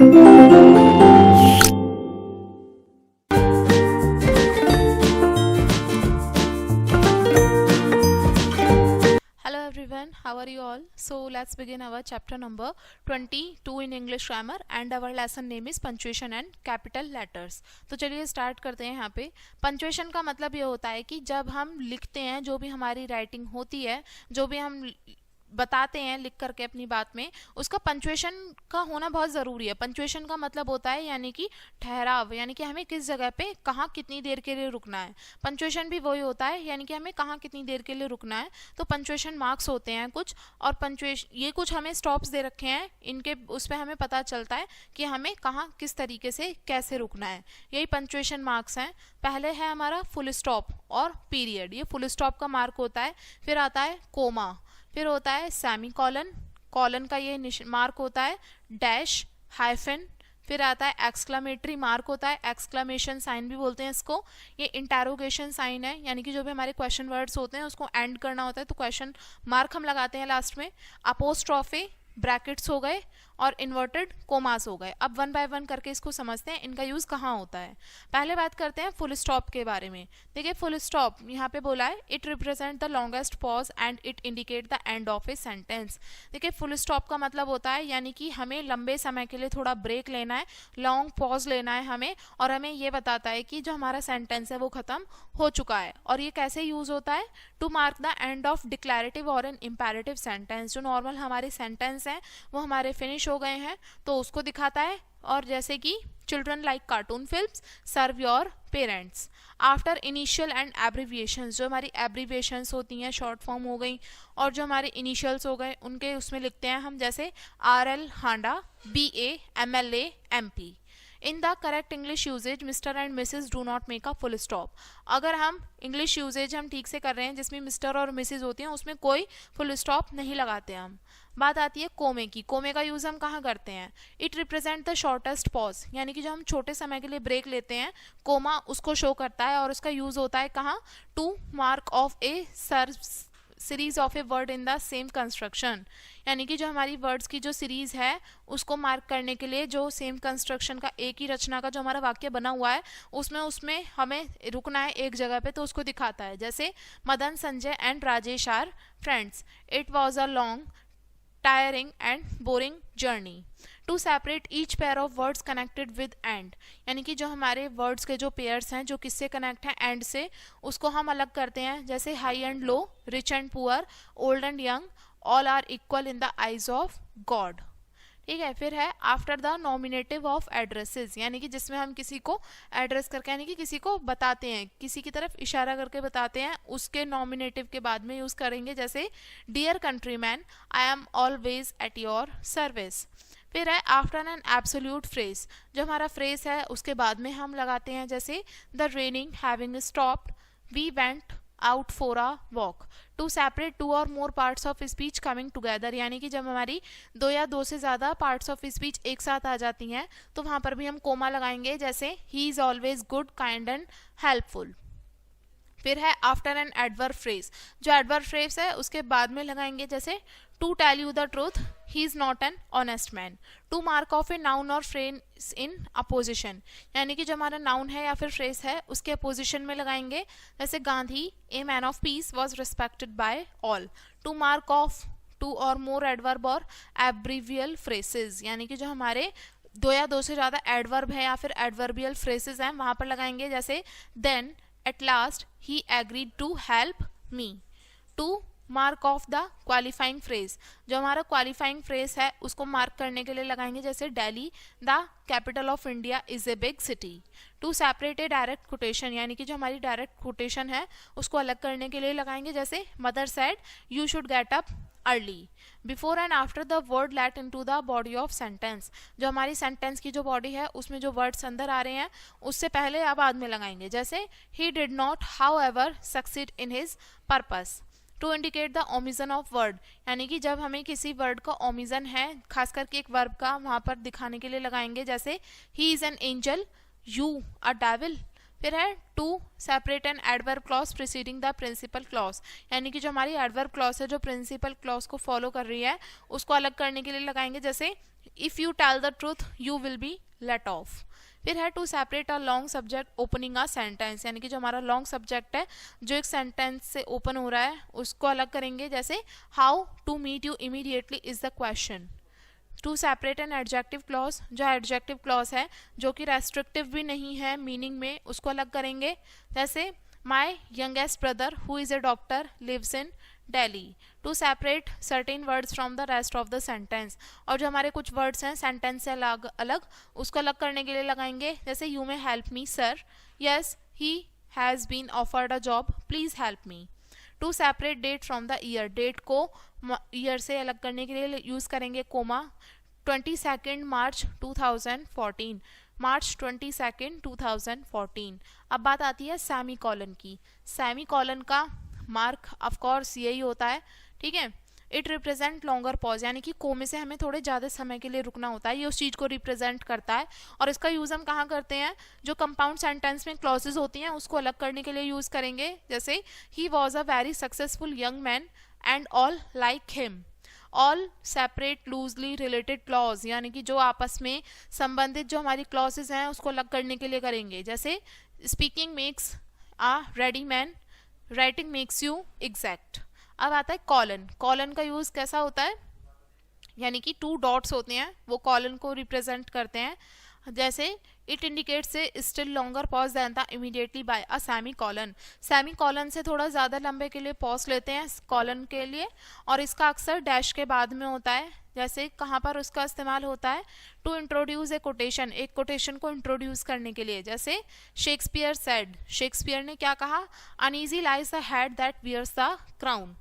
Hello everyone, how are you all? So let's begin our chapter number 22 in English grammar and our lesson name is punctuation and capital letters. तो चलिए start करते हैं यहाँ पे. Punctuation का मतलब ये होता है कि जब हम लिखते हैं, जो भी हमारी राइटिंग होती है, जो भी हम बताते हैं लिख करके अपनी बात में, उसका पंचुएशन का होना बहुत ज़रूरी है. पंचुएशन का मतलब होता है यानी कि ठहराव, यानी कि हमें किस जगह पे कहाँ कितनी देर के लिए रुकना है. पंचुएशन भी वही होता है, यानी कि हमें कहाँ कितनी देर के लिए रुकना है. तो पंचुएशन मार्क्स होते हैं कुछ, और पंचुएशन ये कुछ हमें स्टॉप्स दे रखे हैं, इनके उस पर हमें पता चलता है कि हमें कहाँ किस तरीके से कैसे रुकना है. यही पंचुएशन मार्क्स हैं. पहले है हमारा फुल स्टॉप और पीरियड. ये फुल स्टॉप का मार्क होता है. फिर आता है कोमा, फिर होता है सेमी कॉलन, कॉलन का ये मार्क होता है, डैश, हाइफन, फिर आता है एक्सक्लामेटरी मार्क होता है, एक्सक्लामेशन साइन भी बोलते हैं इसको. ये इंटेरोगेशन साइन है, यानी कि जो भी हमारे क्वेश्चन वर्ड्स होते हैं उसको एंड करना होता है तो क्वेश्चन मार्क हम लगाते हैं लास्ट में. अपोस्ट्रोफे, ब्रैकेट्स हो गए, और इन्वर्टेड कोमास हो गए. अब वन बाय वन करके इसको समझते हैं, इनका यूज़ कहाँ होता है. पहले बात करते हैं फुल स्टॉप के बारे में. देखिए फुल स्टॉप यहाँ पे बोला है, it represent the longest pause and it indicate the end of a sentence. देखिए फुल स्टॉप का मतलब होता है यानी कि हमें लंबे समय के लिए थोड़ा ब्रेक लेना है, लॉन्ग पॉज लेना है हमें, और हमें ये बताता है कि जो हमारा सेंटेंस है वो ख़त्म हो चुका है. और ये कैसे यूज़ होता है? To mark the end of declarative or an imperative sentence. जो नॉर्मल हमारे सेंटेंस हैं वो हमारे फिनिश हो गए हैं तो उसको दिखाता है. और जैसे कि children like cartoon films, serve your parents. After initial and abbreviations, जो हमारी एब्रीविएशंस होती हैं, शॉर्ट फॉर्म हो गई, और जो हमारे इनिशियल्स हो गए उनके उसमें लिखते हैं हम, जैसे RL Handa, BA MLA MP. In the correct English usage mister and missus do not make a full stop. अगर हम इंग्लिश यूजेज हम ठीक से कर रहे हैं जिसमें मिस्टर और मिसेज होती हैं उसमें कोई फुल स्टॉप नहीं लगाते हम. बात आती है कोमे की. कोमे का यूज़ हम कहाँ करते हैं? It represent the shortest pause, यानी कि जो हम छोटे समय के लिए ब्रेक लेते हैं, कोमा उसको शो करता है. और उसका यूज़ होता है कहाँ? To mark of a series of a word in the same construction, यानी कि जो हमारी वर्ड्स की जो सीरीज है उसको मार्क करने के लिए, जो सेम कंस्ट्रक्शन का एक ही रचना का जो हमारा वाक्य बना हुआ है उसमें हमें रुकना है एक जगह पे, तो उसको दिखाता है. जैसे Madan, Sanjay and Rajesh are friends. It was a long, tiring and boring journey. To separate each pair of words connected with and, यानी कि जो हमारे वर्ड्स के जो पेयर्स हैं जो किससे कनेक्ट हैं? एंड से. उसको हम अलग करते हैं, जैसे high and low, rich and poor, old and young, all are equal in the eyes of God. ठीक है. फिर है after the nominative of addresses, यानी कि जिसमें हम किसी को एड्रेस करके, यानी कि किसी को बताते हैं, किसी की तरफ इशारा करके बताते हैं, उसके नॉमिनेटिव के बाद में यूज़ करेंगे. जैसे dear countryman, I am always at your service. फिर है आफ्टर एन एब्सोल्यूट फ्रेज, जो हमारा फ्रेज है उसके बाद में हम लगाते हैं, जैसे the raining having stopped, we went out for a walk. To separate two or more parts of speech coming together, यानी कि जब हमारी दो या दो से ज़्यादा पार्ट्स ऑफ स्पीच एक साथ आ जाती हैं तो वहाँ पर भी हम कोमा लगाएंगे, जैसे he is always good, kind and helpful. फिर है आफ्टर एन एडवर्ब फ्रेज, जो एडवर्ब फ्रेज है उसके बाद में लगाएंगे, जैसे to tell you the truth, he is not an honest man. To mark of a noun or phrase in apposition, यानी कि जो हमारा नाउन है या फिर फ्रेज है उसके अपोजिशन में लगाएंगे, जैसे Gandhi, a man of peace, was respected by all. To mark of two or more adverb और एब्रीवियल फ्रेसेस, यानी कि जो हमारे दो या दो से ज़्यादा एडवर्ब है या फिर एडवर्बियल फ्रेसेस हैं वहाँ पर लगाएंगे, जैसे then at last he agreed to help me. To mark of the qualifying phrase, जो हमारा क्वालिफाइंग फ्रेज है उसको मार्क करने के लिए लगाएंगे, जैसे Delhi the capital of India is a big city. To separate a direct quotation, यानी कि जो हमारी डायरेक्ट कोटेशन है उसको अलग करने के लिए लगाएंगे, जैसे mother said you should get up early. Before and after the word let into the body of sentence, जो हमारी सेंटेंस की जो बॉडी है उसमें जो वर्ड्स अंदर आ रहे हैं उससे पहले या बाद में लगाएंगे, जैसे he did not however succeed in his purpose. To indicate the omission of word, यानी कि जब हमें किसी वर्ड का ओमिजन है खास करके एक वर्ब का वहाँ पर दिखाने के लिए लगाएंगे, जैसे he is an angel, you a devil. फिर है to separate an adverb clause preceding the principal clause, यानी कि जो हमारी एडवर्ब क्लॉज है जो प्रिंसिपल क्लॉज को फॉलो कर रही है उसको अलग करने के लिए लगाएंगे, जैसे if you tell the truth you will be let off. फिर है to separate a long subject opening a sentence, यानी कि जो हमारा लॉन्ग सब्जेक्ट है जो एक सेंटेंस से ओपन हो रहा है उसको अलग करेंगे, जैसे how to meet you immediately is the question. To separate an adjective clause, जो एडजेक्टिव क्लॉज है जो कि रेस्ट्रिक्टिव भी नहीं है मीनिंग में, उसको अलग करेंगे, जैसे my youngest brother who is a doctor lives in Delhi. To separate certain words from the rest of the sentence, और जो हमारे कुछ वर्ड्स हैं सेंटेंस से अलग अलग उसको अलग करने के लिए लगाएंगे, जैसे you may help me sir, yes he has been offered a job, please help me. To separate date from the year, date को ईयर से अलग करने के लिए यूज़ करेंगे कोमा, 22 मार्च 2014, मार्च 22 2014। अब बात आती है सेमी कॉलन की। सेमी कॉलन का मार्क ऑफ कोर्स यही होता है, ठीक है। इट रिप्रेजेंट लॉन्गर पॉज, यानी कि कोमे से हमें थोड़े ज़्यादा समय के लिए रुकना होता है, ये उस चीज़ को रिप्रेजेंट करता है। और इसका यूज़ हम कहाँ करते हैं, जो कंपाउंड सेंटेंस में क्लॉजेज होती हैं उसको अलग करने के लिए यूज़ करेंगे, जैसे he was a very successful young man and all like him. All separate loosely related clause, यानी कि जो आपस में संबंधित जो हमारी क्लॉजेज हैं उसको अलग करने के लिए करेंगे, जैसे speaking makes a ready man, writing makes you exact. अब आता है कॉलन। कॉलन का यूज़ कैसा होता है, यानी कि 2 डॉट्स होते हैं वो कॉलन को रिप्रेजेंट करते हैं, जैसे it indicates a still longer pause than the immediately by a semicolon. Semicolon से थोड़ा ज़्यादा लंबे के लिए पॉज लेते हैं कॉलन के लिए, और इसका अक्सर डैश के बाद में होता है, जैसे कहाँ पर उसका इस्तेमाल होता है, टू इंट्रोड्यूस ए कोटेशन, एक कोटेशन को इंट्रोड्यूस करने के लिए, जैसे शेक्सपियर सेड, शेक्सपियर ने क्या कहा, uneasy lies the head that wears the crown.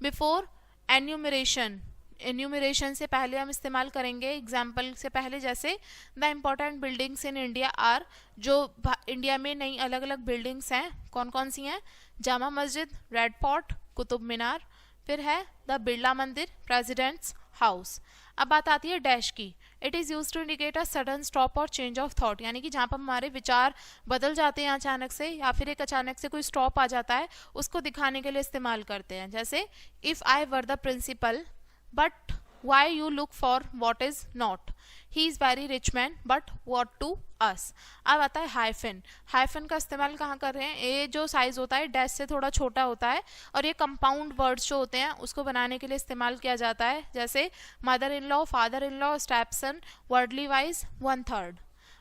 Before enumeration, enumeration से पहले हम इस्तेमाल करेंगे एग्जाम्पल से पहले, जैसे the important buildings in India are, जो इंडिया में नई अलग अलग बिल्डिंग्स हैं कौन कौन सी हैं, जामा मस्जिद, रेड फोर्ट, कुतुब मीनार, फिर है द बिरला मंदिर, प्रेसिडेंट्स हाउस। अब बात आती है डैश की। It is use to indicate a sudden stop or change of thought, यानी कि जहाँ पर हमारे विचार बदल जाते हैं अचानक से, या फिर एक अचानक से कोई स्टॉप आ जाता है उसको दिखाने के लिए इस्तेमाल करते हैं, जैसे if I were the principal but why you look for what is not, he is very rich man but what to us. अब आता है हाइफन। हाइफन का इस्तेमाल कहाँ कर रहे हैं, ये जो साइज होता है डैश से थोड़ा छोटा होता है, और ये कंपाउंड वर्ड्स जो होते हैं उसको बनाने के लिए इस्तेमाल किया जाता है, जैसे mother in law, father in law, stepson, worldly wise, 1/3।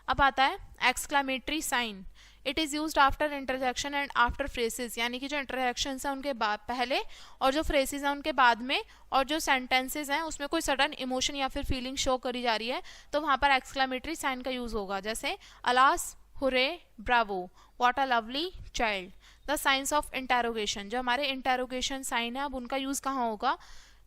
अब आता है exclamatory sign. It is use after interjection and after phrases, यानी कि जो इंटरजेक्शन है उनके बाद पहले और जो फ्रेसेस हैं उनके बाद में, और जो सेंटेंसेज हैं उसमें कोई सडन इमोशन या फिर फीलिंग शो करी जा रही है तो वहाँ पर एक्सक्लामेटरी साइन का यूज़ होगा, जैसे alas, hurray, bravo, what a lovely child. The science of interrogation, जो हमारे इंटेरोगेशन साइन है अब उनका यूज़ कहाँ होगा,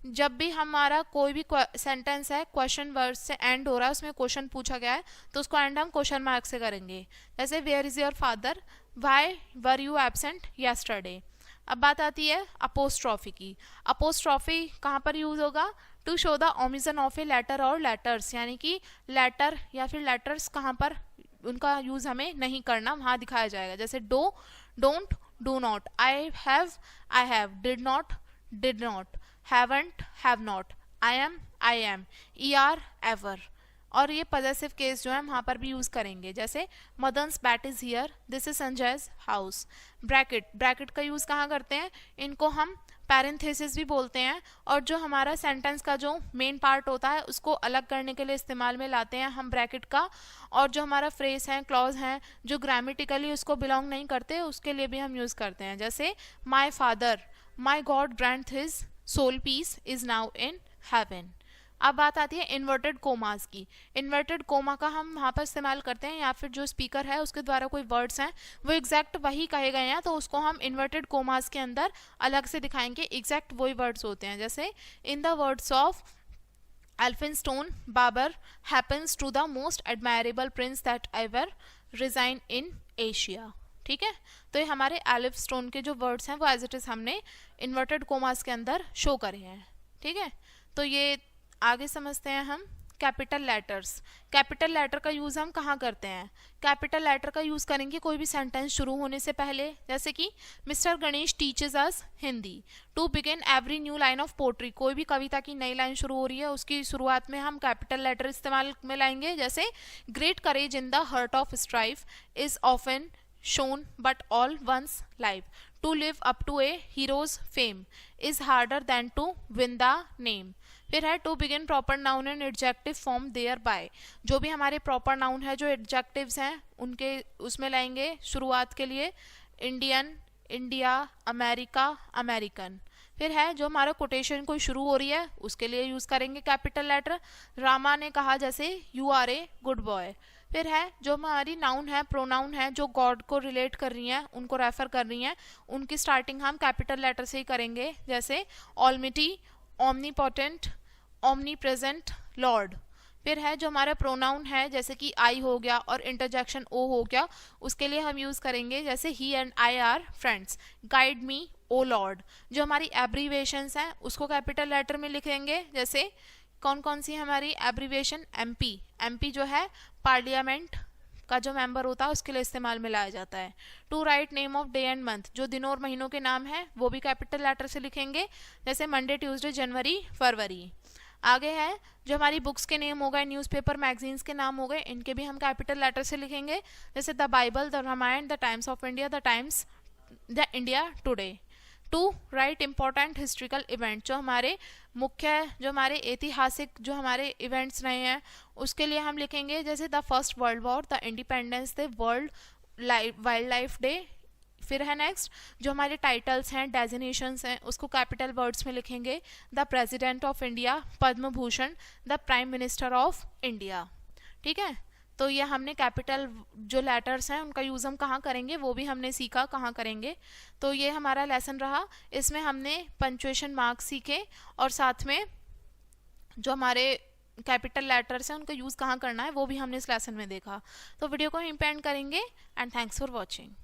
जब भी हमारा कोई भी सेंटेंस है क्वेश्चन वर्ड से एंड हो रहा है, उसमें क्वेश्चन पूछा गया है तो उसको एंड हम क्वेश्चन मार्क से करेंगे, जैसे where is your father, why were you absent yesterday. अब बात आती है अपोस्ट्रॉफी की। अपोस्ट्रॉफी कहाँ पर यूज़ होगा, to show the omission of a letter or letters, यानी कि लेटर या फिर लेटर्स कहाँ पर उनका यूज़ हमें नहीं करना वहाँ दिखाया जाएगा, जैसे do, don't, do not, I have, did not, did not, haven't, have not, I am, er, ever। और ये पॉजेसिव केस जो है वहाँ पर भी यूज़ करेंगे, जैसे Madan's bat is here, this is Sanjay's house. Bracket, bracket का यूज़ कहाँ करते हैं, इनको हम पैरेंथेसिस भी बोलते हैं, और जो हमारा सेंटेंस का जो मेन पार्ट होता है उसको अलग करने के लिए इस्तेमाल में लाते हैं हम ब्रैकेट का, और जो हमारा फ्रेज है, क्लॉज हैं जो ग्रामेटिकली उसको बिलोंग नहीं करते उसके लिए भी हम यूज़ करते हैं, जैसे my father, my God grant his soul peace is now in heaven. अब बात आती है इन्वर्टेड कोमास की। इन्वर्टेड कोमा का हम वहाँ पर इस्तेमाल करते हैं, या फिर जो स्पीकर है उसके द्वारा कोई वर्ड्स हैं वो एग्जैक्ट वही कहे गए हैं तो उसको हम इन्वर्टेड कोमास के अंदर अलग से दिखाएंगे, एग्जैक्ट वही वर्ड्स होते हैं, जैसे in the words of Elphinstone Babur happens to the most admirable prince that ever resign in Asia. ठीक है, तो ये हमारे एलिफ स्टोन के जो वर्ड्स हैं वो एज इट इज़ हमने इन्वर्टेड कोमास के अंदर शो करे हैं। ठीक है, तो ये आगे समझते हैं हम कैपिटल लेटर्स। कैपिटल लेटर का यूज़ हम कहाँ करते हैं? कैपिटल लेटर का यूज़ करेंगे कोई भी सेंटेंस शुरू होने से पहले, जैसे कि mister Ganesh teaches us Hindi. To begin every new line of poetry, कोई भी कविता की नई लाइन शुरू हो रही है उसकी शुरुआत में हम कैपिटल लेटर इस्तेमाल में लाएंगे, जैसे great courage in the hurt of strife is often shown but all one's life. To live up to a hero's fame is harder than to win the name. फिर है to begin proper noun and adjective form thereby. जो भी हमारे proper noun है, जो adjectives हैं उनके उसमें लाएंगे शुरुआत के लिए इंडियन, इंडिया, अमेरिका, अमेरिकन। फिर है जो हमारा कोटेशन कोई शुरू हो रही है उसके लिए यूज करेंगे कैपिटल लेटर। रामा ने कहा जैसे you are a good boy. फिर है जो हमारी नाउन है, प्रोनाउन है, जो गॉड को रिलेट कर रही हैं, उनको रेफर कर रही हैं, उनकी स्टार्टिंग हम कैपिटल लेटर से ही करेंगे, जैसे ऑलमिटी, ओमनीपोटेंट, ओमनी प्रेजेंट, लॉर्ड। फिर है जो हमारा प्रोनाउन है, जैसे कि आई हो गया और इंटरजेक्शन ओ हो गया, उसके लिए हम यूज करेंगे जैसे he and I are friends. Guide me O lord. जो हमारी एब्रीवेशंस हैं उसको कैपिटल लेटर में लिखेंगे, जैसे कौन कौन सी हमारी एब्रीवेशन? एमपी। एमपी जो है पार्लियामेंट का जो मेंबर होता है उसके लिए इस्तेमाल में लाया जाता है। To write name of day and month, जो दिनों और महीनों के नाम है वो भी कैपिटल लेटर से लिखेंगे, जैसे मंडे, ट्यूसडे, जनवरी, फरवरी। आगे है जो हमारी बुक्स के नेम हो गए, न्यूज़पेपर, मैगजीन्स के नाम हो गए, इनके भी हम कैपिटल लेटर से लिखेंगे, जैसे the Bible, the Ramayana, the Times of India, the Times, the India Today. To write important historical event, जो हमारे मुख्य, जो हमारे ऐतिहासिक जो हमारे इवेंट्स रहे हैं उसके लिए हम लिखेंगे, जैसे the first world war, the independence day, world wild life day. फिर है नेक्स्ट जो हमारे टाइटल्स हैं, डेजिनेशंस हैं, उसको कैपिटल वर्ड्स में लिखेंगे, the president of India, Padma Bhushan, the prime minister of India. ठीक है, तो ये हमने कैपिटल जो लेटर्स हैं उनका यूज़ हम कहाँ करेंगे वो भी हमने सीखा कहाँ करेंगे। तो ये हमारा लेसन रहा, इसमें हमने पंक्चुएशन मार्क्स सीखे और साथ में जो हमारे कैपिटल लेटर्स हैं उनका यूज़ कहाँ करना है वो भी हमने इस लेसन में देखा। तो वीडियो को यहीं पे एंड करेंगे एंड थैंक्स फॉर वॉचिंग।